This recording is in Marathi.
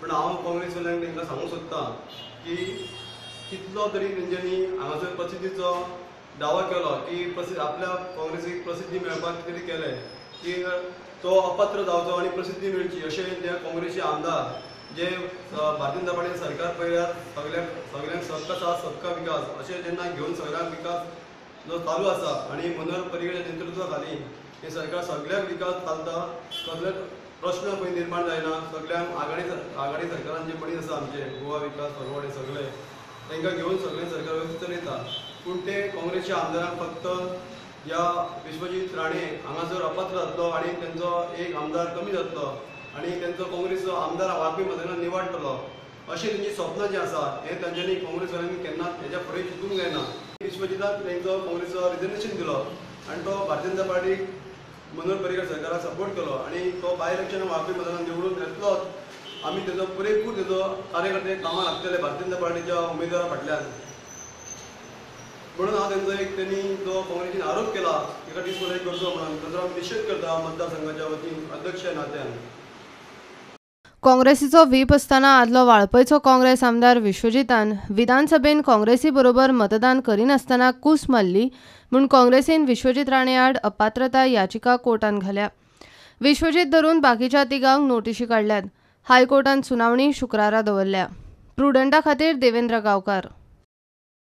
पण हांव काँग्रेसवाल्यांक तांकां सांगूंक सोदतां की कितलो तरी तेंच्यांनी हांगासर प्रसिद्धीचो दावा केलो की आपल्या काँग्रेसीक प्रसिद्धी मेळपाक तरी केलें की तो अपात्र जावचो आनी प्रसिद्धी मेळची अशें जे काँग्रेसचे आमदार जे भारतीय जनता पार्टी सरकार पळयल्यार सगळ्यांक सबका साथ सबका विकास अशें जेन्ना घेवन सगळ्यांक विकास जो चालू आसा आनी मनोहर पर्रीकराच्या नेतृत्वा खाली हे सरकार सगळ्याक विकास चालता कसले प्रश्न खंय निर्माण जायना सगळ्यांक आघाडी सरकारान जे पडीत आसा आमचे गोवा विकास फॉरवर्ड हे सगळे तांकां घेवन सगळें सरकार व्यवस्थीत चलयता पूण ते काँग्रेसच्या आमदारांक फक्त ह्या विश्वजीत राणे हांगासर अपात्र जातलो आनी तेंचो एक आमदार कमी जातलो आनी तेंचो काँग्रेसचो आमदार वाळपी मतदानान निवाडटलो अशें तेंची स्वप्नां जीं आसा हें तांच्यांनी काँग्रेसवाल्यांनी केन्नाच हेच्या फुडें चिंतूंक जायना विश्वजिताक तेंचो काँग्रेसचो रिजर्वेशन दिलो आनी तो भारतीय जनता पार्टीक मनोहर पर्रीकर सरकाराक सपोर्ट केलो आनी तो बाय इलेक्शन वाळपी मतदानान निवडून येतलोच आमी तेजो पुरेपूर तेजो कार्यकर्ते कामां लागतले भारतीय जनता पार्टीच्या उमेदवारा फाटल्यान म्हणून हांव तेंचो एक तेणी जो काँग्रेसीन आरोप केला एका डिस्क्वॉलिफाय करचो म्हणून ताचो हांव निशेध करता मतदारसंघाच्या वतीन अध्यक्ष नात्यान। काँग्रेसीचो व्हीप आसतना आदलो वाळपयचो काँग्रेस आमदार विश्वजितान विधानसभेन काँग्रेसी बरोबर मतदान करिनासतना कूस मारली म्हूण काँग्रेसीन विश्वजीत राणे आड अपात्रता याचिका कोर्टान घाल्या। विश्वजीत धरून बाकीच्या तिगांक नोटीशी काडल्यात। हायकोर्टान सुनावणी शुक्रारा दवरल्या। प्रुडंटा खातीर देवेंद्र गांवकार।